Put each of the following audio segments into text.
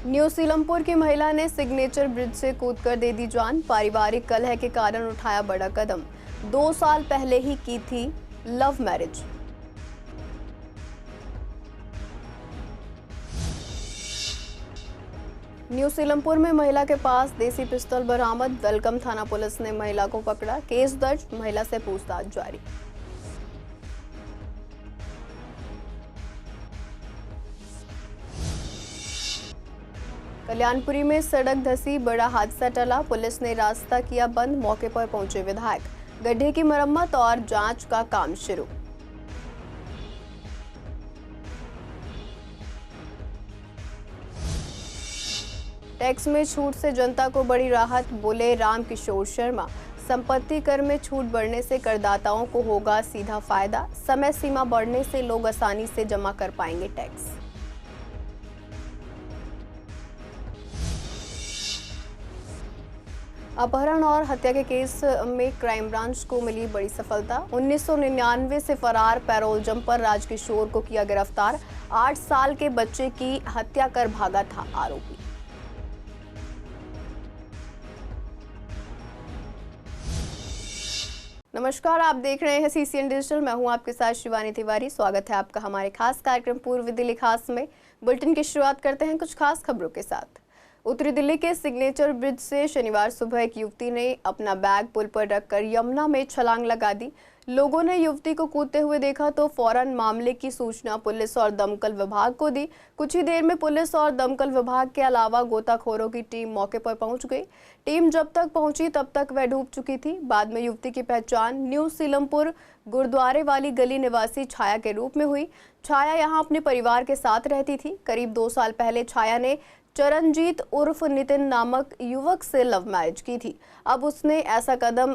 New Seelampur की महिला ने सिग्नेचर ब्रिज से कूदकर दे दी जान। पारिवारिक कलह के कारण उठाया बड़ा कदम। 2 साल पहले ही की थी लव मैरिज। न्यू सीलमपुर में महिला के पास देसी पिस्तौल बरामद। वेलकम थाना पुलिस ने महिला को पकड़ा। केस दर्ज, महिला से पूछताछ जारी। कल्याणपुरी में सड़क धंसी, बड़ा हादसा टला। पुलिस ने रास्ता किया बंद। मौके पर पहुंचे विधायक। गड्ढे की मरम्मत और जांच का काम शुरू। टैक्स में छूट से जनता को बड़ी राहत, बोले रामकिशोर शर्मा। संपत्ति कर में छूट बढ़ने से करदाताओं को होगा सीधा फायदा। समय सीमा बढ़ने से लोग आसानी से जमा कर पाएंगे टैक्स। अपहरण और हत्या के केस में क्राइम ब्रांच को मिली बड़ी सफलता। 1999 से फरार पैरोल जंपर राजकिशोर को किया गिरफ्तार। 8 साल के बच्चे की हत्या कर भागा था आरोपी। नमस्कार, आप देख रहे हैं CCN डिजिटल। मैं हूं आपके साथ शिवानी तिवारी। स्वागत है आपका हमारे खास कार्यक्रम पूर्व दिल्ली खास में। बुलेटिन की शुरुआत करते हैं कुछ खास खबरों के साथ। उत्तरी दिल्ली के सिग्नेचर ब्रिज से शनिवार सुबह एक युवती ने अपना बैग पुल पर रखकर यमुना में छलांग लगा दी। लोगों ने युवती को कूदते हुए देखा तो फौरन मामले की सूचना पुलिस और दमकल विभाग को दी। कुछ ही देर में पुलिस और दमकल विभाग के अलावा गोताखोरों की टीम मौके पर पहुंच गई। टीम जब तक पहुंची तब तक वह डूब चुकी थी। बाद में युवती की पहचान न्यू सीलमपुर गुरुद्वारे वाली गली निवासी छाया के रूप में हुई। छाया यहां अपने परिवार के साथ रहती थी। करीब 2 साल पहले छाया ने चरणजीत उर्फ नितिन नामक युवक से लव मैरिज की थी। अब उसने ऐसा कदम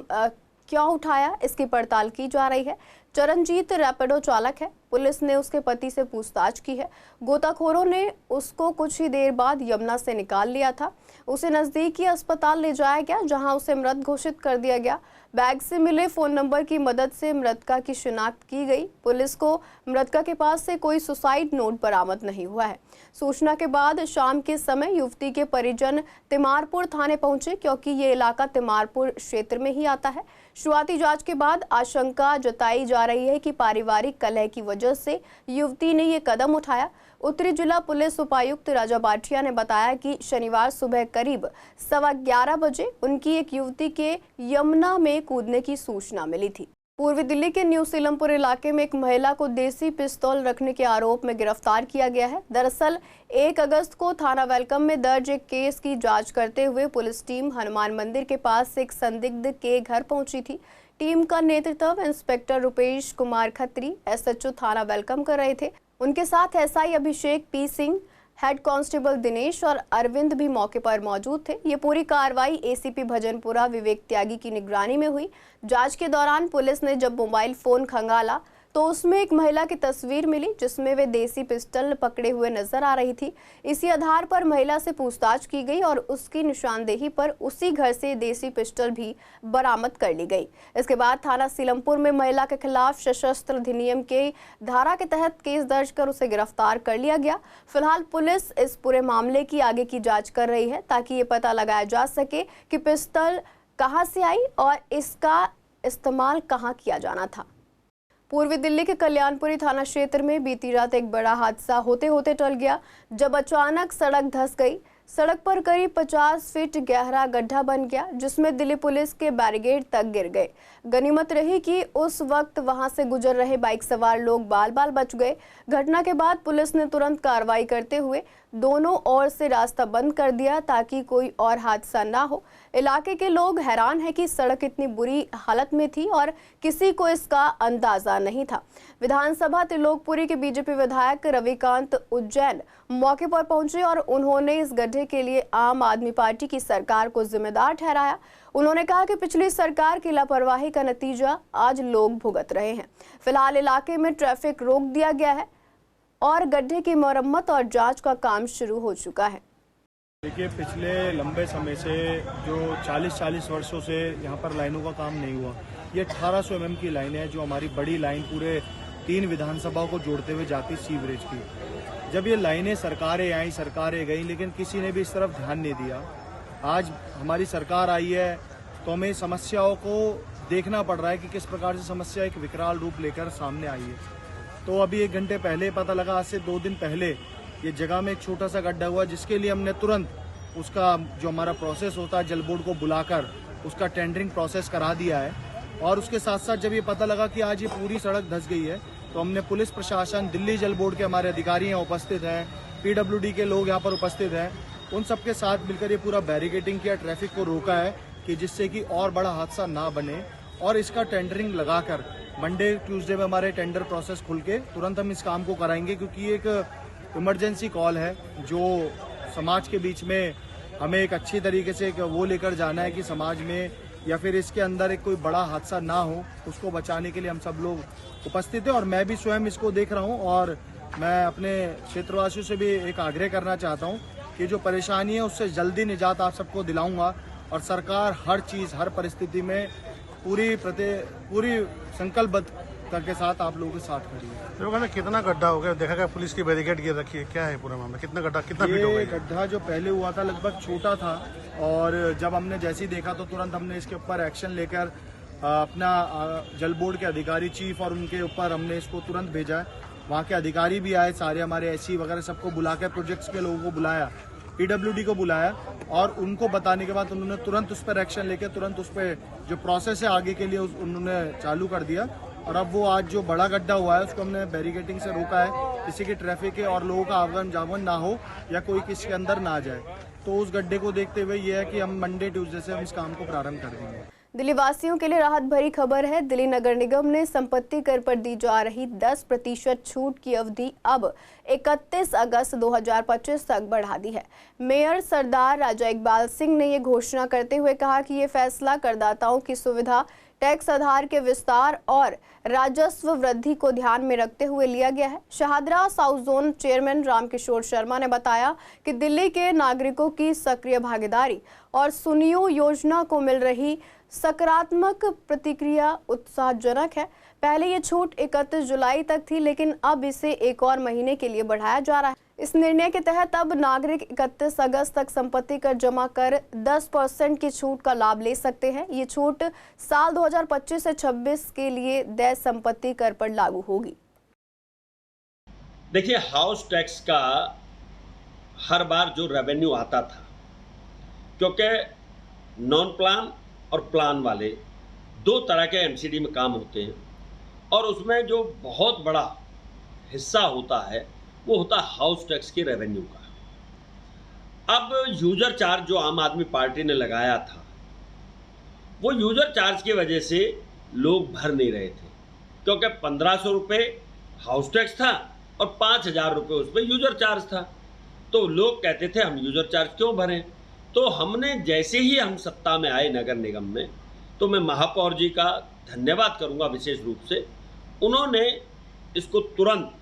क्यों उठाया, इसकी पड़ताल की जा रही है। चरणजीत रैपिडो चालक है। पुलिस ने उसके पति से पूछताछ की है। गोताखोरों ने उसको कुछ ही देर बाद यमुना से निकाल लिया था। उसे नजदीकी अस्पताल ले जाया गया, जहां उसे मृत घोषित कर दिया गया। बैग से मिले फोन नंबर की मदद से मृतका की शिनाख्त की गई। पुलिस को मृतका के पास से कोई सुसाइड नोट बरामद नहीं हुआ है। सूचना के बाद शाम के समय युवती के परिजन तिमारपुर थाने पहुंचे, क्योंकि ये इलाका तिमारपुर क्षेत्र में ही आता है। शुरुआती जांच के बाद आशंका जताई जा रही है कि पारिवारिक कलह की वजह से युवती ने ये कदम उठाया। उत्तरी जिला पुलिस उपायुक्त राजा बाठिया ने बताया कि शनिवार सुबह करीब 11:15 बजे उनकी एक युवती के यमुना में कूदने की सूचना मिली थी। पूर्वी दिल्ली के न्यू सीलमपुर इलाके में एक महिला को देसी पिस्तौल रखने के आरोप में गिरफ्तार किया गया है। दरअसल 1 अगस्त को थाना वेलकम में दर्ज एक केस की जांच करते हुए पुलिस टीम हनुमान मंदिर के पास एक संदिग्ध के घर पहुंची थी। टीम का नेतृत्व इंस्पेक्टर रुपेश कुमार खत्री SHO थाना वेलकम कर रहे थे। उनके साथ SI अभिषेक P Singh, head constable Dinesh और अरविंद भी मौके पर मौजूद थे। ये पूरी कार्रवाई ACP भजनपुरा विवेक त्यागी की निगरानी में हुई। जांच के दौरान पुलिस ने जब मोबाइल फोन खंगाला तो उसमें एक महिला की तस्वीर मिली, जिसमें वे देसी पिस्टल पकड़े हुए नजर आ रही थी। इसी आधार पर महिला से पूछताछ की गई और उसकी निशानदेही पर उसी घर से देसी पिस्टल भी बरामद कर ली गई। इसके बाद थाना सीलमपुर में महिला के खिलाफ सशस्त्र अधिनियम के धारा के तहत केस दर्ज कर उसे गिरफ्तार कर लिया गया। फिलहाल पुलिस इस पूरे मामले की आगे की जाँच कर रही है, ताकि ये पता लगाया जा सके कि पिस्टल कहाँ से आई और इसका इस्तेमाल कहाँ किया जाना था। पूर्वी दिल्ली के कल्याणपुरी थाना क्षेत्र में बीती रात एक बड़ा हादसा होते होते टल गया, जब अचानक सड़क धंस गई। सड़क पर करीब 50 फीट गहरा गड्ढा बन गया, जिसमें दिल्ली पुलिस के बैरिकेड तक गिर गए। गनीमत रही कि उस वक्त वहां से गुजर रहे बाइक सवार लोग बाल बाल बच गए। घटना के बाद पुलिस ने तुरंत कार्रवाई करते हुए दोनों ओर से रास्ता बंद कर दिया, ताकि कोई और हादसा ना हो। इलाके के लोग हैरान हैं कि सड़क इतनी बुरी हालत में थी और किसी को इसका अंदाजा नहीं था। विधानसभा त्रिलोकपुरी के बीजेपी विधायक रविकांत उज्जैन मौके पर पहुंचे और उन्होंने इस गड्ढे के लिए आम आदमी पार्टी की सरकार को जिम्मेदार ठहराया। उन्होंने कहा कि पिछली सरकार की लापरवाही का नतीजा आज लोग भुगत रहे हैं। फिलहाल इलाके में ट्रैफिक रोक दिया गया है और गड्ढे की मरम्मत और जांच का काम शुरू हो चुका है। देखिए, पिछले लंबे समय से जो 40 वर्षों से यहाँ पर लाइनों का काम नहीं हुआ। ये 1800 mm की लाइन है, जो हमारी बड़ी लाइन पूरे 3 विधानसभाओं को जोड़ते हुए जाती सीवरेज की। जब ये लाइनें सरकारें आई, सरकारें गई, लेकिन किसी ने भी इस तरफ ध्यान नहीं दिया। आज हमारी सरकार आई है तो हमें समस्याओं को देखना पड़ रहा है कि किस प्रकार से समस्या एक विकराल रूप लेकर सामने आई है। तो अभी 1 घंटे पहले पता लगा, आज से 2 दिन पहले ये जगह में एक छोटा सा गड्ढा हुआ, जिसके लिए हमने तुरंत उसका जो हमारा प्रोसेस होता है जल बोर्ड को बुलाकर उसका टेंडरिंग प्रोसेस करा दिया है। और उसके साथ साथ जब ये पता लगा कि आज ये पूरी सड़क धंस गई है तो हमने पुलिस प्रशासन, दिल्ली जल बोर्ड के हमारे अधिकारी यहाँ उपस्थित हैं, PWD के लोग यहाँ पर उपस्थित हैं, उन सबके साथ मिलकर ये पूरा बैरिकेडिंग किया, ट्रैफिक को रोका है कि जिससे कि और बड़ा हादसा ना बने। और इसका टेंडरिंग लगाकर मंडे ट्यूसडे में हमारे टेंडर प्रोसेस खुल के तुरंत हम इस काम को कराएंगे, क्योंकि ये एक इमरजेंसी कॉल है जो समाज के बीच में हमें एक अच्छी तरीके से वो लेकर जाना है कि समाज में या फिर इसके अंदर एक कोई बड़ा हादसा ना हो, उसको बचाने के लिए हम सब लोग उपस्थित हैं। और मैं भी स्वयं इसको देख रहा हूँ और मैं अपने क्षेत्रवासियों से भी एक आग्रह करना चाहता हूँ कि जो परेशानी है उससे जल्दी निजात आप सबको दिलाऊंगा। और सरकार हर चीज़, हर परिस्थिति में पूरी संकल्पबद्धता के साथ आप लोगों के साथ खड़ी है। तो कहना कितना गड्ढा हो गया, देखा गया पुलिस की बैरिकेड गिर रखी है, क्या है पूरा मामला, कितना गड्ढा, कितना फीट हो गया? गड्ढा जो पहले हुआ था लगभग छोटा था, और जब हमने जैसे ही देखा तो तुरंत हमने इसके ऊपर एक्शन लेकर अपना जल बोर्ड के अधिकारी, चीफ और उनके ऊपर हमने इसको तुरंत भेजा है। वहाँ के अधिकारी भी आए, सारे हमारे एससी वगैरह सबको बुलाकर, प्रोजेक्ट्स के लोगों को बुलाया, PWD को बुलाया, और उनको बताने के बाद उन्होंने तुरंत उस पर एक्शन लेकर तुरंत उस पर जो प्रोसेस है आगे के लिए उन्होंने चालू कर दिया। और अब वो आज जो बड़ा गड्ढा हुआ है उसको हमने बैरिकेडिंग से रोका है, किसी की ट्रैफिक के और लोगों का आवागमन जागमन ना हो या कोई किसी के अंदर ना जाए। तो उस गड्ढे को देखते हुए ये है कि हम मंडे ट्यूसडे से हम इस काम को प्रारंभ कर देंगे। दिल्ली वासियों के लिए राहत भरी खबर है। दिल्ली नगर निगम ने संपत्ति कर पर दी जा रही 10% छूट की अवधि अब 31 अगस्त 2025 तक बढ़ा दी है। मेयर सरदार राजा इकबाल सिंह ने ये घोषणा करते हुए कहा कि ये फैसला करदाताओं की सुविधा, टैक्स आधार के विस्तार और राजस्व वृद्धि को ध्यान में रखते हुए लिया गया है। Shahdara south zone chairman Ramkishore Sharma ने बताया कि दिल्ली के नागरिकों की सक्रिय भागीदारी और सुनियो योजना को मिल रही सकारात्मक प्रतिक्रिया उत्साहजनक है। पहले ये छूट 31 जुलाई तक थी, लेकिन अब इसे एक और महीने के लिए बढ़ाया जा रहा है। इस निर्णय के तहत अब नागरिक 31 अगस्त तक संपत्ति कर जमा कर 10% की छूट का लाभ ले सकते हैं। ये छूट साल 2025 से 26 के लिए देय संपत्ति कर पर लागू होगी। देखिए, हाउस टैक्स का हर बार जो रेवेन्यू आता था, क्योंकि नॉन प्लान और प्लान वाले 2 तरह के एमसीडी में काम होते हैं, और उसमें जो बहुत बड़ा हिस्सा होता है वो होता है हाउस टैक्स के रेवेन्यू का। अब यूजर चार्ज जो आम आदमी पार्टी ने लगाया था, वो यूजर चार्ज की वजह से लोग भर नहीं रहे थे, क्योंकि 1500 रुपये हाउस टैक्स था और 5000 रुपये उस पर यूजर चार्ज था। तो लोग कहते थे हम यूजर चार्ज क्यों भरें। तो हमने जैसे ही हम सत्ता में आए नगर निगम में, तो मैं महापौर जी का धन्यवाद करूंगा विशेष रूप से, उन्होंने इसको तुरंत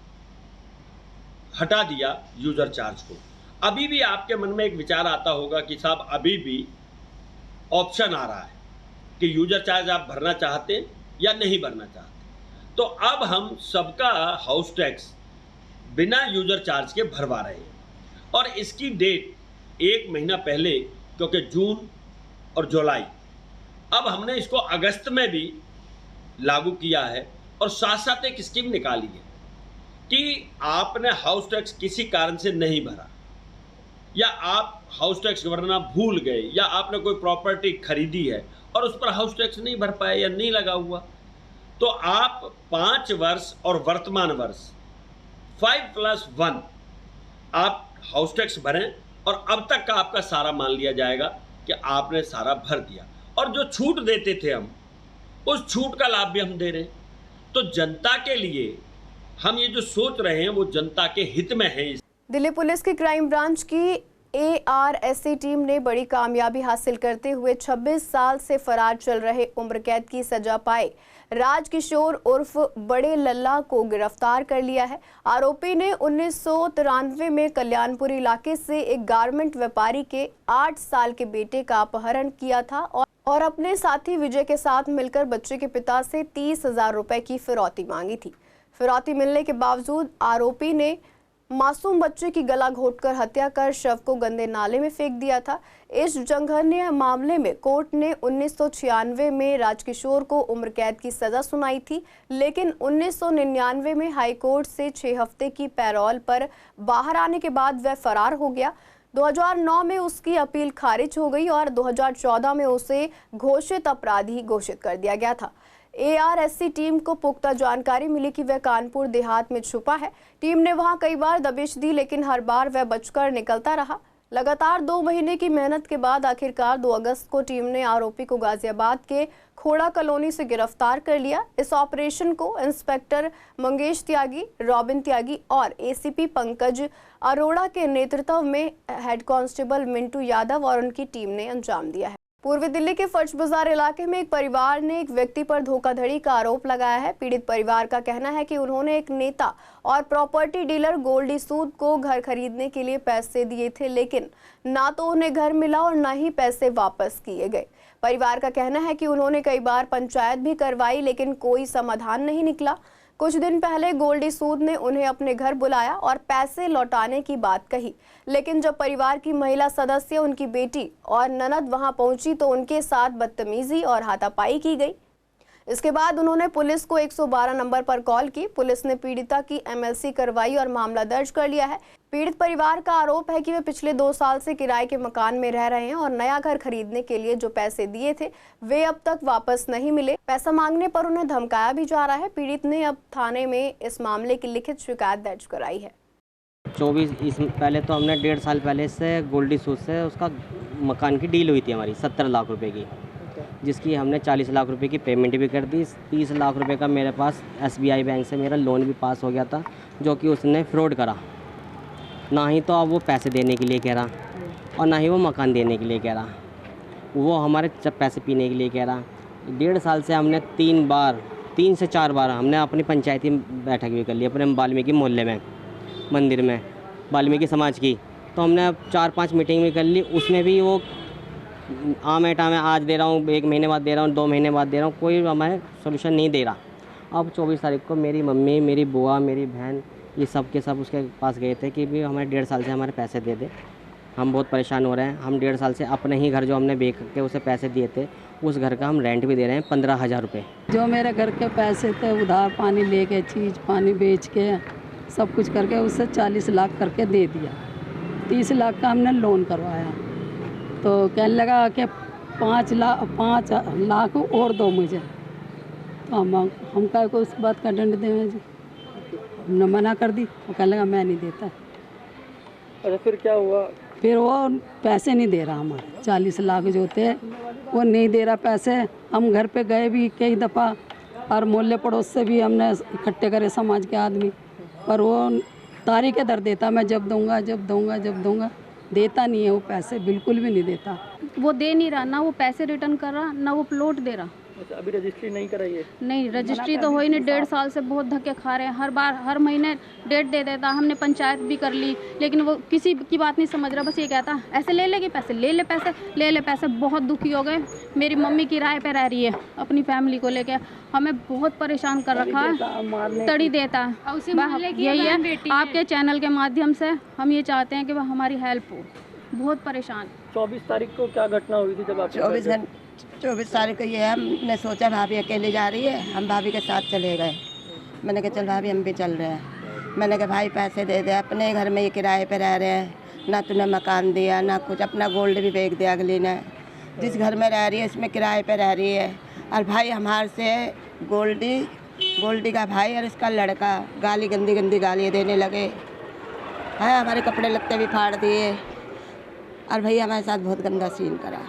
हटा दिया यूजर चार्ज को। अभी भी आपके मन में एक विचार आता होगा कि साहब अभी भी ऑप्शन आ रहा है कि यूजर चार्ज आप भरना चाहते हैं या नहीं भरना चाहते। तो अब हम सबका हाउस टैक्स बिना यूजर चार्ज के भरवा रहे हैं, और इसकी डेट 1 महीना पहले, क्योंकि जून और जुलाई, अब हमने इसको अगस्त में भी लागू किया है। और साथ साथ एक स्कीम निकाली है कि आपने हाउस टैक्स किसी कारण से नहीं भरा, या आप हाउस टैक्स भरना भूल गए, या आपने कोई प्रॉपर्टी खरीदी है और उस पर हाउस टैक्स नहीं भर पाए या नहीं लगा हुआ, तो आप 5 वर्ष और वर्तमान वर्ष 5+1 आप हाउस टैक्स भरें, और अब तक का आपका सारा मान लिया जाएगा कि आपने सारा भर दिया। और जो छूट देते थे हम, उस छूट का लाभ भी हम दे रहे हैं। तो जनता के लिए हम ये जो सोच रहे हैं वो जनता के हित में है। दिल्ली पुलिस की क्राइम ब्रांच की ARSC टीम ने बड़ी कामयाबी हासिल करते हुए 26 साल से फरार चल रहे उम्र कैद की सजा पाए राजकिशोर उर्फ बड़े लल्ला को गिरफ्तार कर लिया है। आरोपी ने 1993 में कल्याणपुरी इलाके से एक गारमेंट व्यापारी के 8 साल के बेटे का अपहरण किया था और अपने साथी विजय के साथ मिलकर बच्चे के पिता से 30,000 रुपए की फिरौती मांगी थी। फिरौती मिलने के बावजूद आरोपी ने मासूम बच्चे की गला घोंटकर हत्या कर शव को गंदे नाले में फेंक दिया था। इस जघन्य मामले में कोर्ट ने 1996 में राजकिशोर को उम्र कैद की सजा सुनाई थी, लेकिन 1999 में हाई कोर्ट से 6 हफ्ते की पैरोल पर बाहर आने के बाद वह फरार हो गया। 2009 में उसकी अपील खारिज हो गई और 2014 में उसे घोषित अपराधी घोषित कर दिया गया था। ARSC टीम को पुख्ता जानकारी मिली कि वह कानपुर देहात में छुपा है। टीम ने वहां कई बार दबिश दी, लेकिन हर बार वह बचकर निकलता रहा। लगातार 2 महीने की मेहनत के बाद आखिरकार 2 अगस्त को टीम ने आरोपी को गाजियाबाद के खोड़ा कॉलोनी से गिरफ्तार कर लिया। इस ऑपरेशन को इंस्पेक्टर मंगेश त्यागी, रॉबिन त्यागी और ACP पंकज अरोड़ा के नेतृत्व में हेड कांस्टेबल मिंटू यादव और उनकी टीम ने अंजाम दिया है। पूर्वी दिल्ली के फर्श बाजार इलाके में एक परिवार ने एक व्यक्ति पर धोखाधड़ी का आरोप लगाया है। पीड़ित परिवार का कहना है कि उन्होंने एक नेता और प्रॉपर्टी डीलर गोल्डी सूद को घर खरीदने के लिए पैसे दिए थे, लेकिन ना तो उन्हें घर मिला और ना ही पैसे वापस किए गए। परिवार का कहना है कि उन्होंने कई बार पंचायत भी करवाई, लेकिन कोई समाधान नहीं निकला। कुछ दिन पहले गोल्डी सूद ने उन्हें अपने घर बुलाया और पैसे लौटाने की बात कही, लेकिन जब परिवार की महिला सदस्य, उनकी बेटी और ननद वहां पहुंची तो उनके साथ बदतमीजी और हाथापाई की गई। इसके बाद उन्होंने पुलिस को 112 नंबर पर कॉल की। पुलिस ने पीड़िता की MLC करवाई और मामला दर्ज कर लिया है। पीड़ित परिवार का आरोप है कि वे पिछले 2 साल से किराए के मकान में रह रहे हैं और नया घर खरीदने के लिए जो पैसे दिए थे वे अब तक वापस नहीं मिले। पैसा मांगने पर उन्हें धमकाया भी जा रहा है। पीड़ित ने अब थाने में इस मामले की लिखित शिकायत दर्ज कराई है। 24 पहले तो हमने 1.5 साल पहले से गोल्डी सूद से उसका मकान की डील हुई थी हमारी 70 लाख रुपए की, जिसकी हमने 40 लाख रुपए की पेमेंट भी कर दी। 30 लाख रुपए का मेरे पास SBI बैंक से मेरा लोन भी पास हो गया था, जो कि उसने फ्रॉड करा। ना ही तो अब वो पैसे देने के लिए कह रहा और ना ही वो मकान देने के लिए कह रहा, वो हमारे पैसे पीने के लिए कह रहा। 1.5 साल से हमने 3 से 4 बार हमने अपनी पंचायती बैठक भी कर ली अपने वाल्मीकि मोहल्ले में, मंदिर में, वाल्मीकि समाज की। तो हमने 4-5 मीटिंग भी कर ली, उसमें भी वो आमेटा में आज दे रहा हूँ, 1 महीने बाद दे रहा हूँ, 2 महीने बाद दे रहा हूँ, कोई हमें सोल्यूशन नहीं दे रहा। अब 24 तारीख को मेरी मम्मी, मेरी बुआ, मेरी बहन, ये सब के सब उसके पास गए थे कि भी हमारे 1.5 साल से हमारे पैसे दे दे, हम बहुत परेशान हो रहे हैं। हम 1.5 साल से अपने ही घर जो हमने बेच के उसे पैसे दिए थे, उस घर का हम रेंट भी दे रहे हैं 15,000 रुपये। जो मेरे घर के पैसे थे उधार पानी लेके, चीज़ पानी बेच के, सब कुछ करके उससे 40 लाख करके दे दिया। 30 लाख का हमने लोन करवाया, तो कहने लगा कि 5 लाख और दो मुझे। तो हम क्या को उस बात का दंड दें जी, हमने मना कर दी। वो कहने लगा मैं नहीं देता। अच्छा, फिर क्या हुआ? फिर वो पैसे नहीं दे रहा, हमारे 40 लाख जो थे वो नहीं दे रहा पैसे। हम घर पे गए भी कई दफ़ा और मोहल्ले पड़ोस से भी हमने इकट्ठे करे समाज के आदमी, पर वो तारीख दर देता, मैं जब दूंगा जब दूंगा जब दूंगा, देता नहीं है वो पैसे, बिल्कुल भी नहीं देता। वो दे नहीं रहा, ना वो पैसे रिटर्न कर रहा, ना वो प्लॉट दे रहा। अच्छा, अभी रजिस्ट्री नहीं कराई है? नहीं, रजिस्ट्री तो हो ही नहीं। 1.5 साल से बहुत धक्के खा रहे हैं। हर बार हर महीने डेट दे देता। हमने पंचायत भी कर ली, लेकिन वो किसी की बात नहीं समझ रहा। बस ये कहता ऐसे ले लेगी पैसे, ले ले पैसे, ले ले पैसे। बहुत दुखी हो गए। मेरी मम्मी किराए पे रह रही है अपनी फैमिली को लेके, हमें बहुत परेशान कर रखा है, तड़ी देता है। यही है, आपके चैनल के माध्यम से हम ये चाहते हैं कि वह हमारी हेल्प हो। बहुत परेशान। 24 तारीख को क्या घटना हुई थी जब आप? 24 तारीख को ये है, हमने सोचा भाभी अकेली जा रही है, हम भाभी के साथ चले गए। मैंने कहा चल भाभी हम भी चल रहे हैं। मैंने कहा भाई पैसे दे दे, अपने घर में ये किराए पे रह रहे हैं, ना तूने मकान दिया ना कुछ, अपना गोल्ड भी बेच दिया अगली ने। जिस घर में रह रही है इसमें किराए पे रह रही है। और भाई हमारे से गोल्डी का भाई और इसका लड़का गंदी गंदी गालियाँ देने लगे हैं, हमारे कपड़े लत्ते भी फाड़ दिए और भैया हमारे साथ बहुत गंदा सीन करा।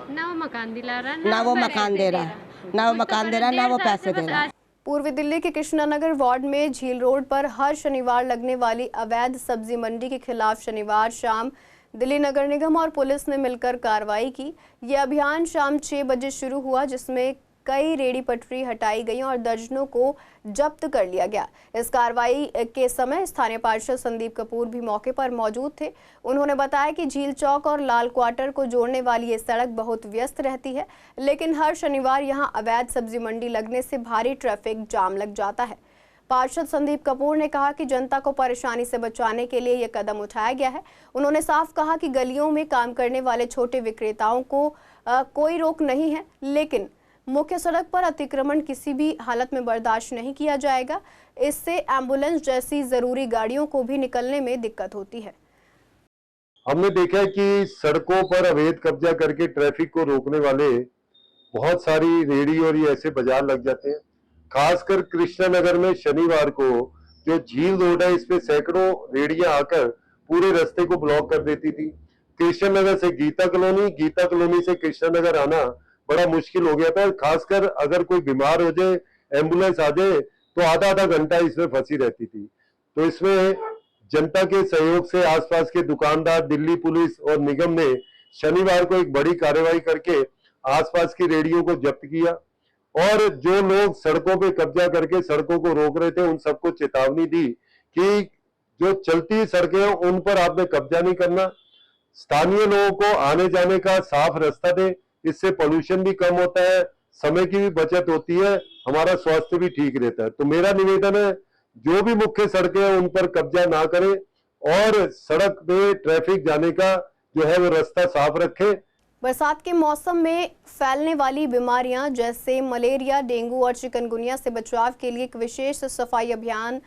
ना वो मकान दिला रहा, ना वो मकान दे रहा, ना वो मकान दे रहा, ना वो पैसे दे रहा। पूर्वी दिल्ली के कृष्णानगर वार्ड में झील रोड पर हर शनिवार लगने वाली अवैध सब्जी मंडी के खिलाफ शनिवार शाम दिल्ली नगर निगम और पुलिस ने मिलकर कार्रवाई की। यह अभियान शाम 6 बजे शुरू हुआ, जिसमें कई रेडी पटरी हटाई गई और दर्जनों को जब्त कर लिया गया। इस कार्रवाई के समय स्थानीय पार्षद संदीप कपूर भी मौके पर मौजूद थे। उन्होंने बताया कि झील चौक और लाल क्वार्टर को जोड़ने वाली ये सड़क बहुत व्यस्त रहती है, लेकिन हर शनिवार यहां अवैध सब्जी मंडी लगने से भारी ट्रैफिक जाम लग जाता है। पार्षद संदीप कपूर ने कहा कि जनता को परेशानी से बचाने के लिए ये कदम उठाया गया है। उन्होंने साफ कहा कि गलियों में काम करने वाले छोटे विक्रेताओं को कोई रोक नहीं है, लेकिन मुख्य सड़क पर अतिक्रमण किसी भी हालत में बर्दाश्त नहीं किया जाएगा। इससे एम्बुलेंस जैसी जरूरी गाड़ियों को भी निकलने में दिक्कत होती है। हमने देखा है कि सड़कों पर अवैध कब्जा करके ट्रैफिक को रोकने वाले बहुत सारी रेहड़ी और ये ऐसे बाजार लग जाते हैं। खासकर कृष्णानगर में शनिवार को जो झील रोड है, इस पे सैकड़ों रेहड़ियां आकर पूरे रास्ते को ब्लॉक कर देती थी। कृष्णानगर से गीता कॉलोनी से कृष्णानगर आना बड़ा मुश्किल हो गया था। खासकर अगर कोई बीमार हो जाए, एम्बुलेंस आ जाए तो आधा घंटा इसमें फंसी रहती थी। तो इसमें जनता के सहयोग से आसपास के दुकानदार, दिल्ली पुलिस और निगम ने शनिवार को एक बड़ी कार्रवाई करके आसपास की रेहड़ियों को जब्त किया और जो लोग सड़कों पे कब्जा करके सड़कों को रोक रहे थे उन सबको चेतावनी दी कि जो चलती सड़कें हैं उन पर आपने कब्जा नहीं करना। स्थानीय लोगों को आने जाने का साफ रास्ता दे, इससे पोल्यूशन भी कम होता है, समय की भी बचत होती है, हमारा स्वास्थ्य भी ठीक रहता है। तो मेरा निवेदन है, जो भी मुख्य सड़कें हैं उन पर कब्जा ना करें और सड़क पे ट्रैफिक जाने का जो है वो रास्ता साफ रखें। बरसात के मौसम में फैलने वाली बीमारियां जैसे मलेरिया, डेंगू और चिकनगुनिया से बचाव के लिए एक विशेष सफाई अभियान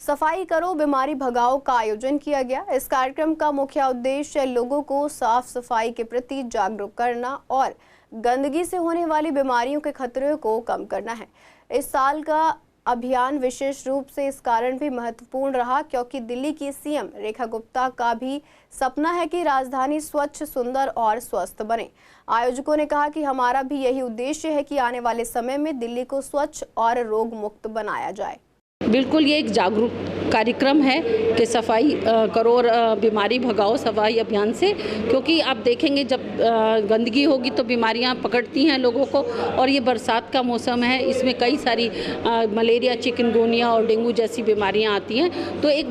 सफाई करो बीमारी भगाओ का आयोजन किया गया। इस कार्यक्रम का मुख्य उद्देश्य लोगों को साफ सफाई के प्रति जागरूक करना और गंदगी से होने वाली बीमारियों के खतरे को कम करना है। इस साल का अभियान विशेष रूप से इस कारण भी महत्वपूर्ण रहा क्योंकि दिल्ली की सीएम रेखा गुप्ता का भी सपना है कि राजधानी स्वच्छ, सुंदर और स्वस्थ बने। आयोजकों ने कहा कि हमारा भी यही उद्देश्य है कि आने वाले समय में दिल्ली को स्वच्छ और रोग मुक्त बनाया जाए। बिल्कुल, ये एक जागरूक कार्यक्रम है कि सफाई करो और बीमारी भगाओ सफाई अभियान से, क्योंकि आप देखेंगे जब गंदगी होगी तो बीमारियां पकड़ती हैं लोगों को और ये बरसात का मौसम है, इसमें कई सारी मलेरिया, चिकनगुनिया और डेंगू जैसी बीमारियां आती हैं। तो एक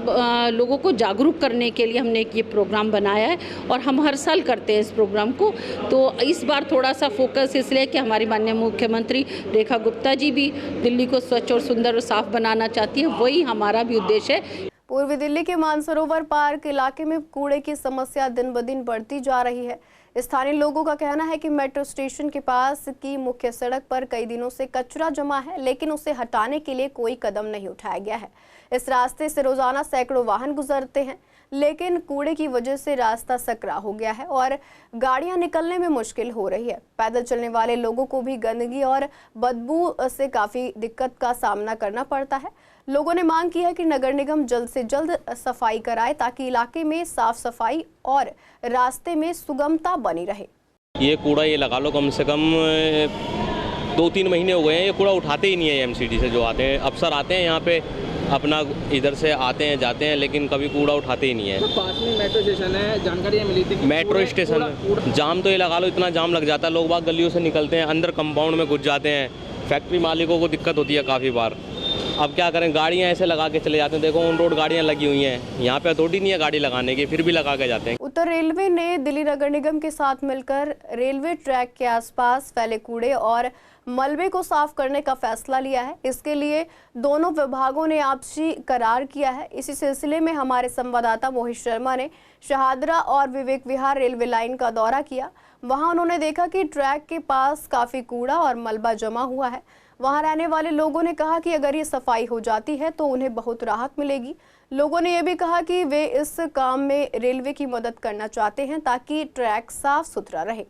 लोगों को जागरूक करने के लिए हमने एक ये प्रोग्राम बनाया है और हम हर साल करते हैं इस प्रोग्राम को। तो इस बार थोड़ा सा फोकस इसलिए कि हमारी माननीय मुख्यमंत्री रेखा गुप्ता जी भी दिल्ली को स्वच्छ और सुंदर और साफ बनाना चाहती है, वही हमारा भी उद्देश्य है। पूर्वी दिल्ली के मानसरोवर पार्क इलाके में कूड़े की समस्या दिन ब दिन बढ़ती जा रही है। स्थानीय लोगों का कहना है कि मेट्रो स्टेशन के पास की मुख्य सड़क पर कई दिनों से कचरा जमा है, लेकिन उसे हटाने के लिए कोई कदम नहीं उठाया गया है। इस रास्ते से रोजाना सैकड़ों वाहन गुजरते हैं, लेकिन कूड़े की वजह से रास्ता सकरा हो गया है और गाड़ियां निकलने में मुश्किल हो रही है। पैदल चलने वाले लोगों को भी गंदगी और बदबू से काफी दिक्कत का सामना करना पड़ता है। लोगों ने मांग की है कि नगर निगम जल्द से जल्द सफाई कराए ताकि इलाके में साफ सफाई और रास्ते में सुगमता बनी रहे। ये कूड़ा ये लगा लो कम से कम 2-3 महीने हो गए हैं, ये कूड़ा उठाते ही नहीं है। एमसीडी से जो आते हैं अफसर आते हैं यहाँ पे अपना इधर से आते हैं जाते हैं, लेकिन कभी कूड़ा उठाते ही नहीं है। तो पास में मेट्रो स्टेशन है, जानकारी मिली थी कि मेट्रो स्टेशन जाम तो ये लगा लो, इतना जाम लग जाता है, लोग बाग गलियों से निकलते हैं, अंदर कंपाउंड में घुस जाते हैं। फैक्ट्री मालिकों को दिक्कत होती है काफ़ी बार। अब क्या करें, गाड़ियां ऐसे लगा के चले जाते हैं। देखो ऑन रोड गाड़ियां लगी हुई हैं, यहाँ पे अथॉरिटी नहीं है गाड़ी लगाने की, फिर भी लगा के जाते हैं। उत्तर रेलवे ने दिल्ली नगर निगम के साथ मिलकर रेलवे ट्रैक के आसपास फैले कूड़े और मलबे को साफ करने का फैसला लिया है। इसके लिए दोनों विभागों ने आपसी करार किया है। इसी सिलसिले में हमारे संवाददाता मोहित शर्मा ने शहादरा और विवेक विहार रेलवे लाइन का दौरा किया। वहां उन्होंने देखा कि ट्रैक के पास काफी कूड़ा और मलबा जमा हुआ है। वहां रहने वाले लोगों ने कहा कि अगर ये सफाई हो जाती है तो उन्हें बहुत राहत मिलेगी। लोगों ने यह भी कहा कि वे इस काम में रेलवे की मदद करना चाहते हैं ताकि ट्रैक साफ सुथरा रहे।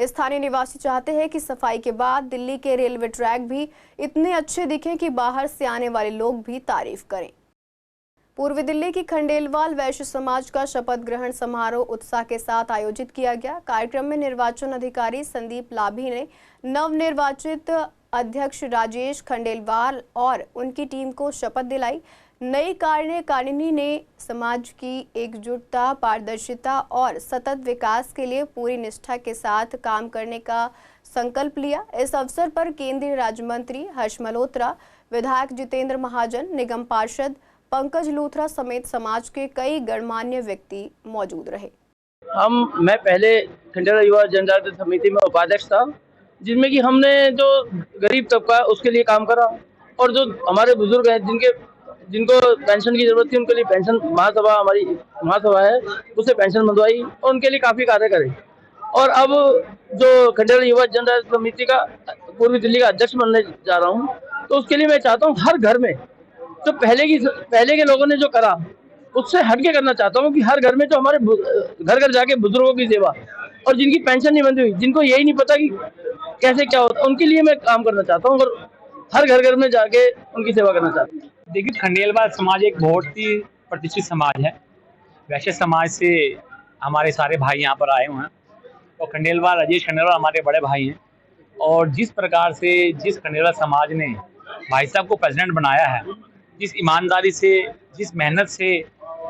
स्थानीय निवासी चाहते हैं कि सफाई के बाद दिल्ली के रेलवे ट्रैक भी इतने अच्छे दिखें कि बाहर से आने वाले लोग भी तारीफ करें। पूर्वी दिल्ली की खंडेलवाल वैश्य समाज का शपथ ग्रहण समारोह उत्साह के साथ आयोजित किया गया। कार्यक्रम में निर्वाचन अधिकारी संदीप लाभी ने नवनिर्वाचित अध्यक्ष राजेश खंडेलवाल और उनकी टीम को शपथ दिलाई। नई कार्यकारिणी ने समाज की एकजुटता, पारदर्शिता और सतत विकास के लिए पूरी निष्ठा के साथ काम करने का संकल्प लिया। इस अवसर पर केंद्रीय राज्य मंत्री हर्ष मल्होत्रा, विधायक जितेंद्र महाजन, निगम पार्षद पंकज लूथरा समेत समाज के कई गणमान्य व्यक्ति मौजूद रहे। मैं पहले खंडेलवाल युवा जनजागृति समिति में उपाध्यक्ष था, जिसमें कि हमने जो गरीब तबका उसके लिए काम करा और जो हमारे बुजुर्ग हैं जिनके जिनको पेंशन की जरूरत थी उनके लिए पेंशन महासभा, हमारी महासभा है, उससे पेंशन मंगवाई और उनके लिए काफी कार्य करे। और अब जो खंडेलवाल युवा जनजाति समिति का पूर्वी दिल्ली का अध्यक्ष बनने जा रहा हूँ, तो उसके लिए मैं चाहता हूँ हर घर में जो पहले के लोगों ने जो करा उससे हटके करना चाहता हूँ कि हर घर में जो हमारे घर घर जाके बुजुर्गों की सेवा और जिनकी पेंशन नहीं बंदी हुई, जिनको यही नहीं पता कि कैसे क्या होता, उनके लिए मैं काम करना चाहता हूँ और हर घर घर में जाके उनकी सेवा करना चाहता हूँ। देखिए, खंडेलवाल समाज एक बहुत ही प्रतिष्ठित समाज है। वैश्य समाज से हमारे सारे भाई यहाँ पर आए हुए हैं और खंडेलवाल, राजेश खंडेलवाल हमारे बड़े भाई हैं। और जिस प्रकार से जिस खंडेलवाल समाज ने भाई साहब को प्रेसिडेंट बनाया है, जिस ईमानदारी से, जिस मेहनत से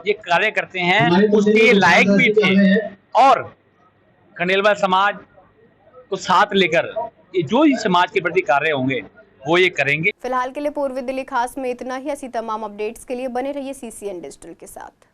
ये कार्य करते हैं, उसके लायक भी थे। और खंडेलवाल समाज को साथ लेकर ये जो ही समाज के प्रति कार्य होंगे वो ये करेंगे। फिलहाल के लिए पूर्वी दिल्ली खास में इतना ही। ऐसी तमाम अपडेट्स के लिए बने रहिए CCN डिजिटल के साथ।